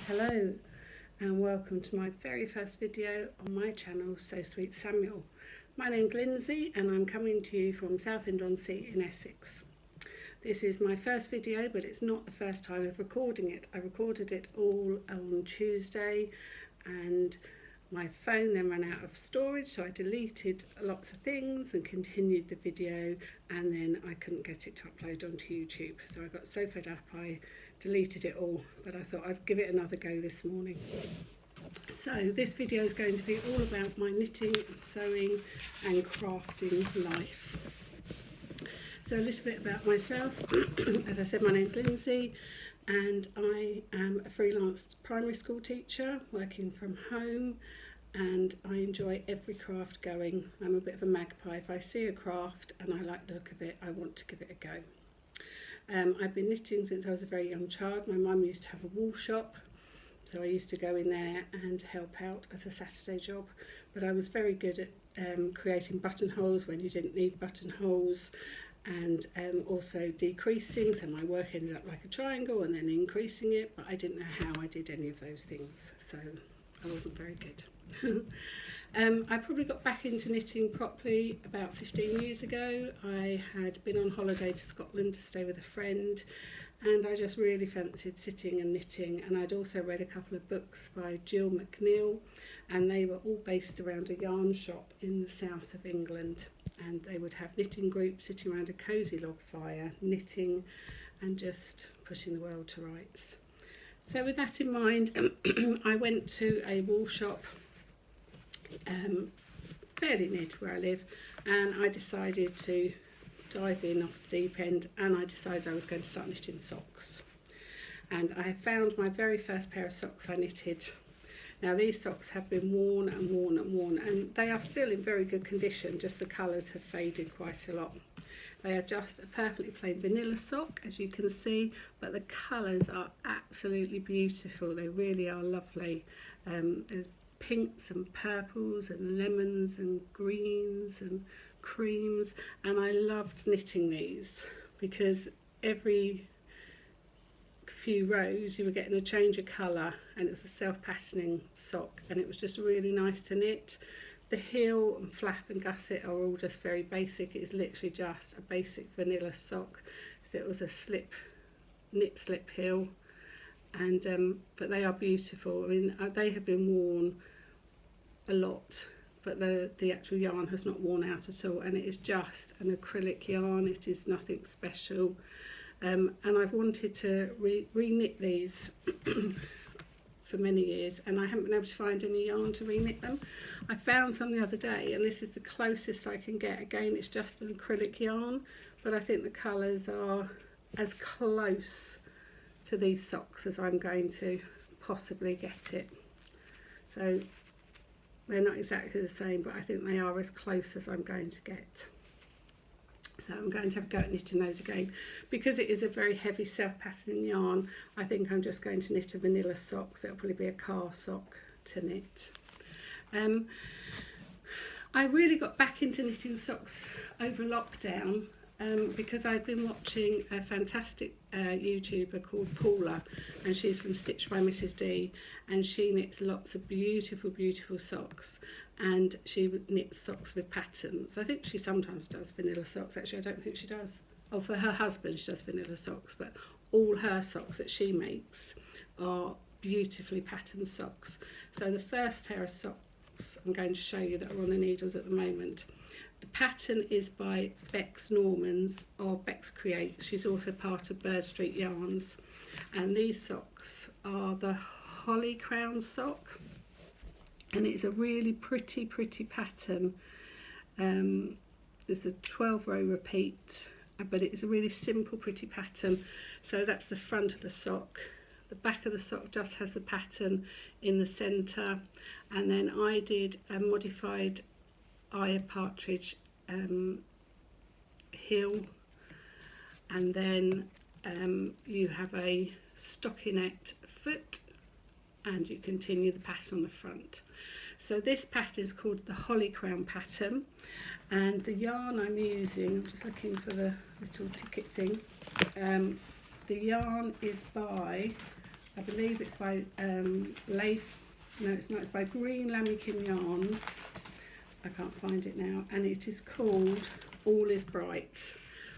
Hello and welcome to my very first video on my channel, So Sweet Samuel. My name's Lindsay and I'm coming to you from Southend-on-Sea in Essex. This is my first video, but it's not the first time of recording it. I recorded it all on Tuesday and my phone then ran out of storage, so I deleted lots of things and continued the video, and then I couldn't get it to upload onto YouTube. So I got so fed up I deleted it all, but I thought I'd give it another go this morning. So this video is going to be all about my knitting, sewing and crafting life. So a little bit about myself. As I said, my name's Lindsay and I am a freelance primary school teacher working from home, and I enjoy every craft going. I'm a bit of a magpie. If I see a craft and I like the look of it, I want to give it a go. I've been knitting since I was a very young child. My mum used to have a wool shop, so I used to go in there and help out as a Saturday job. But I was very good at creating buttonholes when you didn't need buttonholes, and also decreasing, so my work ended up like a triangle, and then increasing it, but I didn't know how I did any of those things, so I wasn't very good. I probably got back into knitting properly about 15 years ago. I had been on holiday to Scotland to stay with a friend, and I just really fancied sitting and knitting, and I'd also read a couple of books by Jill McNeill, and they were all based around a yarn shop in the south of England, and they would have knitting groups sitting around a cosy log fire, knitting and just putting the world to rights. So with that in mind, I went to a wool shop fairly near to where I live, and I decided to dive in off the deep end, and I decided I was going to start knitting socks. And I found my very first pair of socks I knitted. Now these socks have been worn and worn and worn, and they are still in very good condition, just the colours have faded quite a lot. They are just a perfectly plain vanilla sock, as you can see, but the colours are absolutely beautiful. They really are lovely. There's pinks and purples and lemons and greens and creams, and I loved knitting these because every few rows you were getting a change of colour, and it was a self-patterning sock, and it was just really nice to knit. The heel and flap and gusset are all just very basic. It is literally just a basic vanilla sock. So it was a knit slip heel, and but they are beautiful. I mean, they have been worn a lot, but the actual yarn has not worn out at all, and it is just an acrylic yarn. It is nothing special, and I've wanted to re-knit these for many years, and I haven't been able to find any yarn to re-knit them. I found some the other day, and this is the closest I can get. Again, it's just an acrylic yarn, but I think the colours are as close to these socks as I'm going to possibly get it. So they're not exactly the same, but I think they are as close as I'm going to get. So I'm going to have a go at knitting those again. Because it is a very heavy self-patterning yarn, I think I'm just going to knit a vanilla sock, so it'll probably be a car sock to knit. I really got back into knitting socks over lockdown because I'd been watching a fantastic YouTuber called Paula, and she's from Stitch by Mrs D, and she knits lots of beautiful, beautiful socks, and she knits socks with patterns. I think she sometimes does vanilla socks. Actually, I don't think she does. Oh, for her husband she does vanilla socks, but all her socks that she makes are beautifully patterned socks. So the first pair of socks I'm going to show you that are on the needles at the moment. The pattern is by Bex Normans, or Bex Creates. She's also part of Bird Street Yarns, and these socks are the Holly Crown sock, and it's a really pretty pattern. There's a 12-row repeat, but it's a really simple, pretty pattern. So that's the front of the sock. The back of the sock just has the pattern in the centre, and then I did a modified eye partridge heel, and then you have a stockinette foot, and you continue the pattern on the front. So this pattern is called the Holly Crown pattern, and the yarn I'm using, I'm just looking for the little ticket thing, the yarn is by I believe it's by Leif, no it's not, it's by Green Lambkin Yarns. I can't find it now, and it is called All Is Bright.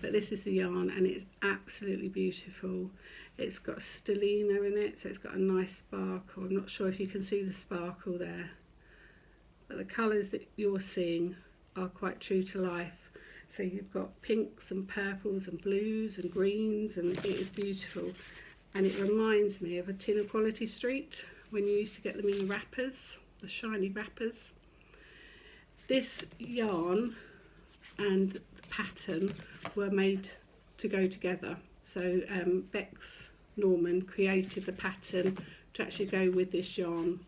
But this is the yarn, and it's absolutely beautiful. It's got stellina in it, so it's got a nice sparkle. I'm not sure if you can see the sparkle there, but the colours that you're seeing are quite true to life. So you've got pinks and purples and blues and greens, and it is beautiful. And it reminds me of a tin of Quality Street when you used to get them in the wrappers, the shiny wrappers. This yarn and the pattern were made to go together. So Bex Norman created the pattern to actually go with this yarn,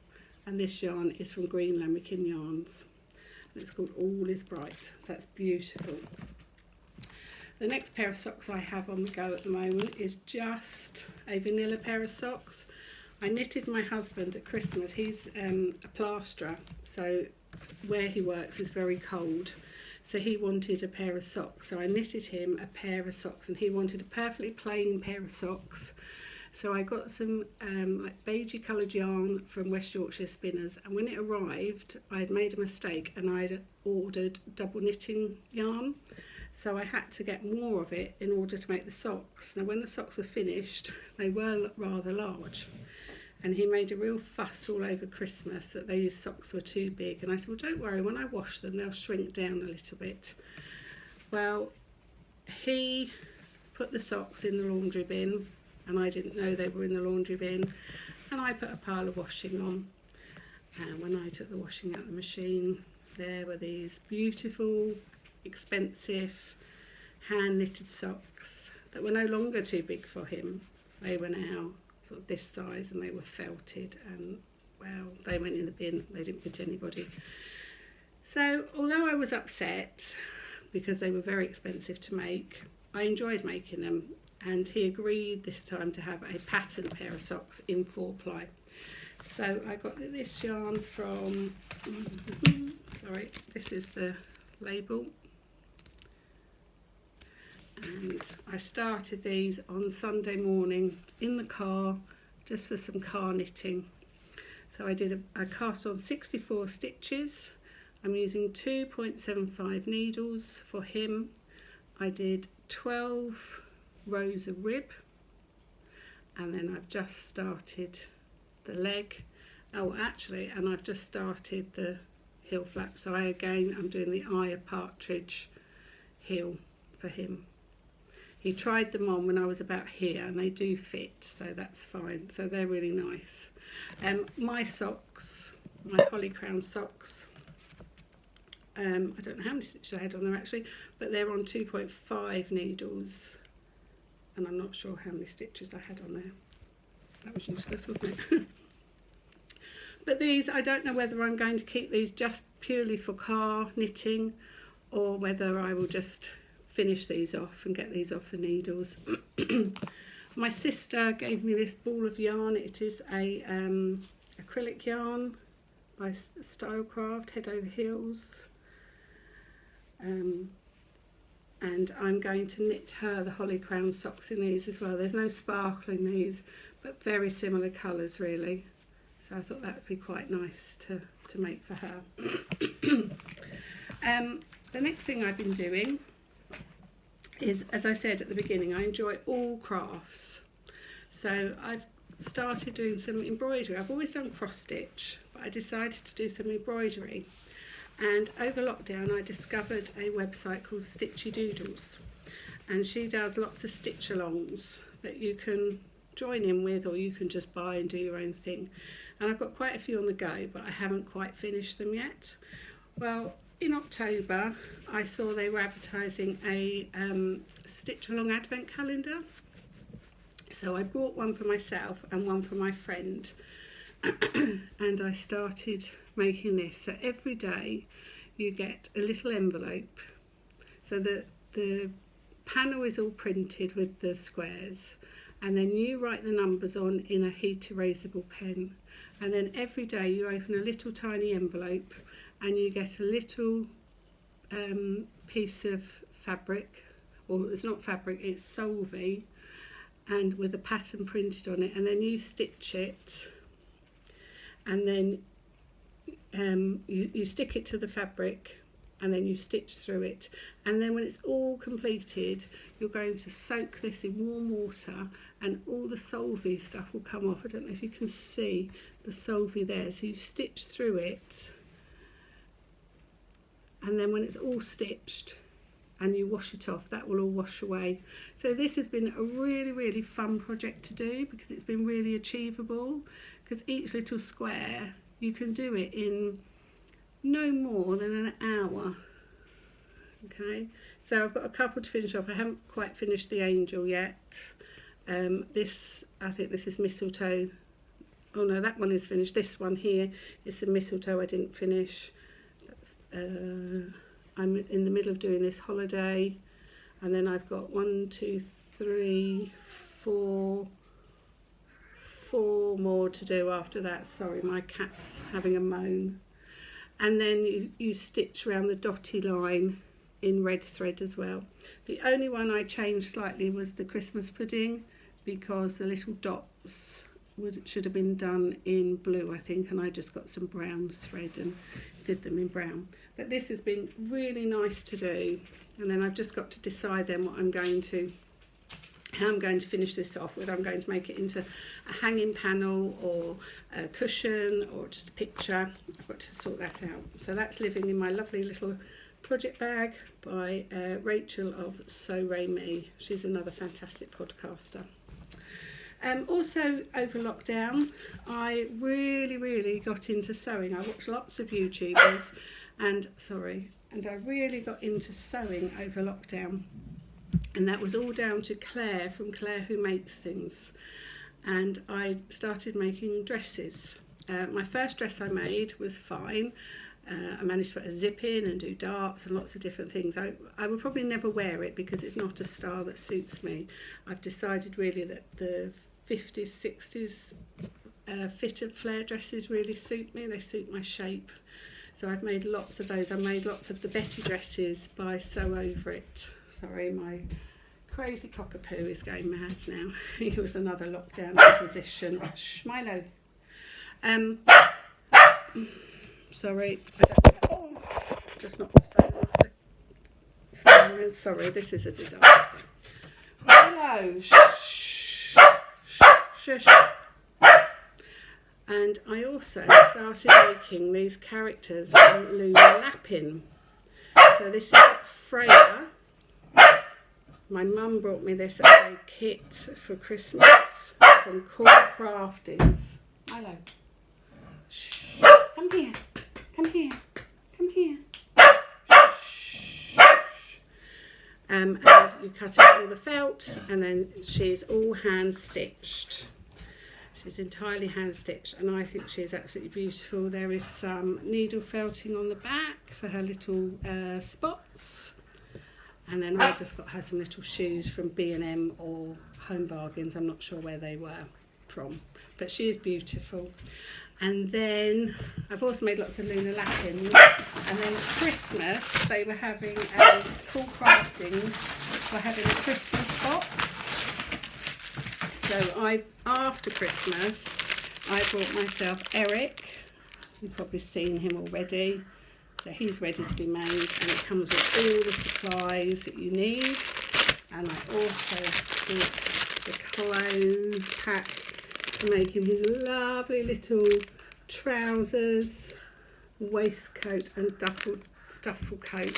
and this yarn is from Green Lambkin Yarns. And it's called All Is Bright, so that's beautiful. The next pair of socks I have on the go at the moment is just a vanilla pair of socks. I knitted my husband at Christmas. He's a plasterer, so where he works is very cold. So he wanted a pair of socks. So I knitted him a pair of socks, and he wanted a perfectly plain pair of socks. So I got some like beigey coloured yarn from West Yorkshire Spinners, and when it arrived I had made a mistake and I'd ordered double knitting yarn. So I had to get more of it in order to make the socks. Now when the socks were finished, they were rather large. And he made a real fuss all over Christmas that these socks were too big. And I said, well, don't worry, when I wash them, they'll shrink down a little bit. Well, he put the socks in the laundry bin, and I didn't know they were in the laundry bin. And I put a pile of washing on. And when I took the washing out of the machine, there were these beautiful, expensive, hand-knitted socks that were no longer too big for him. They were now sort of this size, and they were felted, and well, they went in the bin. They didn't fit anybody. So although I was upset because they were very expensive to make, I enjoyed making them, and he agreed this time to have a patterned pair of socks in 4-ply. So I got this yarn from sorry, this is the label, and I started these on Sunday morning in the car just for some car knitting. So I cast on 64 stitches. I'm using 2.75 needles for him. I did 12 rows of rib, and then I've just started the leg. Oh, actually, and I've just started the heel flap. So I'm doing the eye of partridge heel for him. He tried them on when I was about here, and they do fit, so that's fine. So they're really nice. My socks, my holly crown socks, I don't know how many stitches I had on them actually, but they're on 2.5 needles, and I'm not sure how many stitches I had on there. That was useless, wasn't it? But these, I don't know whether I'm going to keep these just purely for car knitting, or whether I will just finish these off and get these off the needles. My sister gave me this ball of yarn. It is a acrylic yarn by Stylecraft, Head Over Heels. And I'm going to knit her the holly crown socks in these as well. There's no sparkle in these, but very similar colours really. So I thought that would be quite nice to make for her. The next thing I've been doing is, as I said at the beginning, I enjoy all crafts. So I've started doing some embroidery. I've always done cross stitch, but I decided to do some embroidery. And over lockdown I discovered a website called Stitchy Doodles, and she does lots of stitch alongs that you can join in with, or you can just buy and do your own thing. And I've got quite a few on the go, but I haven't quite finished them yet. Well, in October I saw they were advertising a stitch along advent calendar, so I bought one for myself and one for my friend. And I started making this. So every day you get a little envelope, so that the panel is all printed with the squares, and then you write the numbers on in a heat erasable pen, and then every day you open a little tiny envelope and you get a little piece of fabric, or it's not fabric, it's solvay, and with a pattern printed on it, and then you stitch it, and then you stick it to the fabric, and then you stitch through it, and then when it's all completed you're going to soak this in warm water, and all the solvay stuff will come off. I don't know if you can see the solvay there. So you stitch through it, and then when it's all stitched and you wash it off, that will all wash away. So this has been a really fun project to do, because it's been really achievable, because each little square you can do it in no more than an hour. Okay, so I've got a couple to finish off. I haven't quite finished the angel yet. This, I think this is mistletoe. Oh no, that one is finished. This one here is some mistletoe I didn't finish. That's, I'm in the middle of doing this holiday, and then I've got 1, 2, 3, 4 more to do after that. Sorry, my cat's having a moan. And then you stitch around the dotty line in red thread as well. The only one I changed slightly was the Christmas pudding, because the little dots should have been done in blue, I think, and I just got some brown thread and did them in brown. But this has been really nice to do, and then I've just got to decide then what I'm going to, how I'm going to finish this off, whether I'm going to make it into a hanging panel or a cushion or just a picture. I've got to sort that out. So that's living in my lovely little project bag by Rachel of So Ray Me. She's another fantastic podcaster. Also over lockdown I really got into sewing. I watched lots of YouTubers and I really got into sewing over lockdown, and that was all down to Claire from Claire Who Makes Things, and I started making dresses. My first dress I made was fine. I managed to put a zip in and do darts and lots of different things. I will probably never wear it because it's not a style that suits me. I've decided really that the 50s, 60s fitted flare dresses really suit me. They suit my shape. So I've made lots of those. I made lots of the Betty dresses by Sew Over It. Sorry, my crazy cockapoo is going mad now. He was another lockdown acquisition. Shh, Milo. Sorry, I don't know. Oh, just knocked the phone off it. Sorry, this is a disaster. Milo, shh, shush. And I also started making these characters from Luna Lappin. So this is Freya. My mum brought me this as a kit for Christmas from Cool Craftings. Milo, shh, come here. Come here, come here. Shh. And you cut out all the felt, and then she's all hand stitched. She's entirely hand stitched, and I think she's absolutely beautiful. There is some needle felting on the back for her little spots, and then I just got her some little shoes from B&M or Home Bargains. I'm not sure where they were from, but she is beautiful. And then I've also made lots of Luna Lappin. And then at Christmas, they were having Cool Craftings were having a Christmas box. So after Christmas, I bought myself Eric. You've probably seen him already. So he's ready to be made, and it comes with all the supplies that you need. And I also bought the clothes pack to make him his lovely little trousers, waistcoat and duffel coat.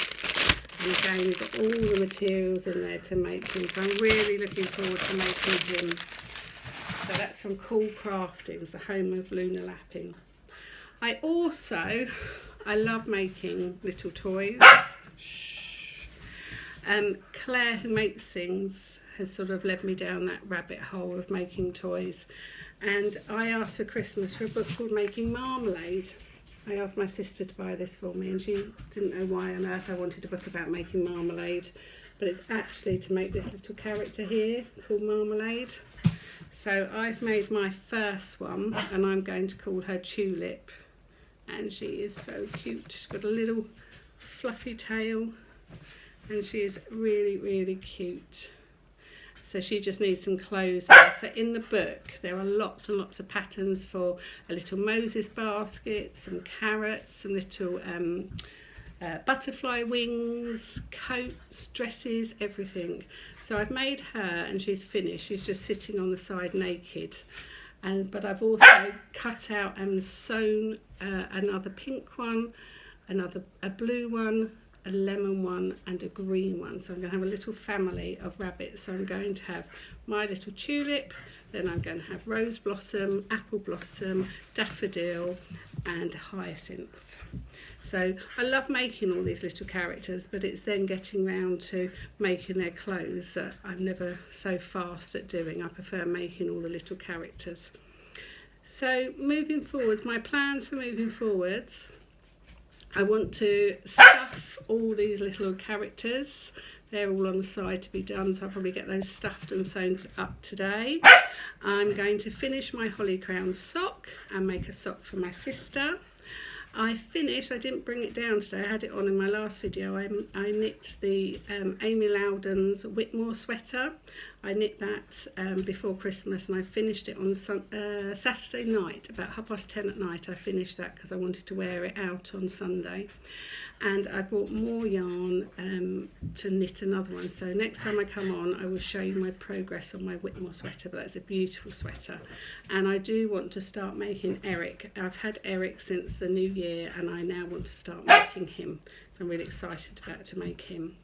And again, we've got all the materials in there to make him. So I'm really looking forward to making him. So that's from Cool Craftings, the home of Luna Lappin. I love making little toys. Claire Who Makes Things has sort of led me down that rabbit hole of making toys, and I asked for Christmas for a book called Making Marmalade. I asked my sister to buy this for me, and she didn't know why on earth I wanted a book about making marmalade, but it's actually to make this little character here called Marmalade. So I've made my first one, and I'm going to call her Tulip, and she is so cute. She's got a little fluffy tail, and she is really cute. so she just needs some clothes now. So in the book there are lots and lots of patterns for a little Moses basket, some carrots, some little butterfly wings, coats, dresses, everything. So I've made her and she's finished. She's just sitting on the side naked. But I've also cut out and sewn another pink one, a blue one, a lemon one and a green one. So I'm going to have a little family of rabbits. So I'm going to have my little tulip, then I'm going to have rose blossom, apple blossom, daffodil and hyacinth. So I love making all these little characters, but it's then getting round to making their clothes that I'm never so fast at doing. I prefer making all the little characters. So moving forwards, my plans for moving forwards, I want to stuff all these little characters. They're all on the side to be done, so I'll probably get those stuffed and sewn up today. I'm going to finish my holly crown sock and make a sock for my sister. I didn't bring it down today, I had it on in my last video. I knit the Amy Loudon's Whitmore sweater. I knit that before Christmas, and I finished it on Saturday night, about 10:30 at night. I finished that because I wanted to wear it out on Sunday. And I bought more yarn to knit another one. So next time I come on, I will show you my progress on my Whitmore sweater, but that's a beautiful sweater. And I do want to start making Eric. I've had Eric since the new year, and I now want to start making him. So I'm really excited to make him.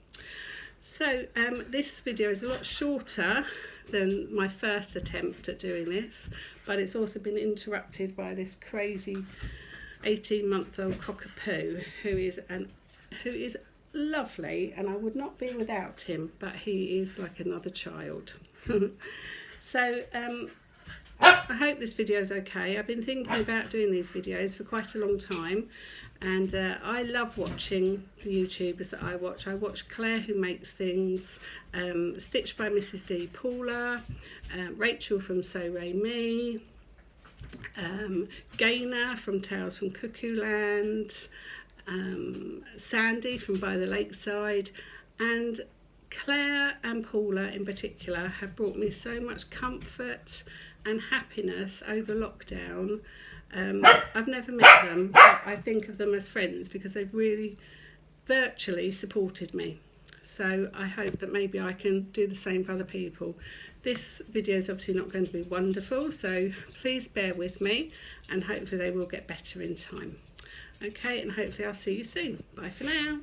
So this video is a lot shorter than my first attempt at doing this, but it's also been interrupted by this crazy 18-month-old cockapoo who is lovely, and I would not be without him, but he is like another child. So I hope this video is okay. I've been thinking about doing these videos for quite a long time, and I love watching the YouTubers that I watch. I watch Claire, who makes things, Stitched by Mrs D Paula, Rachel from So Ray Me, Gaynor from Tales from Cuckoo Land, Sandy from By the Lakeside, and Claire and Paula in particular have brought me so much comfort and happiness over lockdown. I've never met them, but I think of them as friends because they've really virtually supported me. So I hope that maybe I can do the same for other people. This video is obviously not going to be wonderful, so please bear with me, and hopefully they will get better in time. Okay, and hopefully I'll see you soon. Bye for now.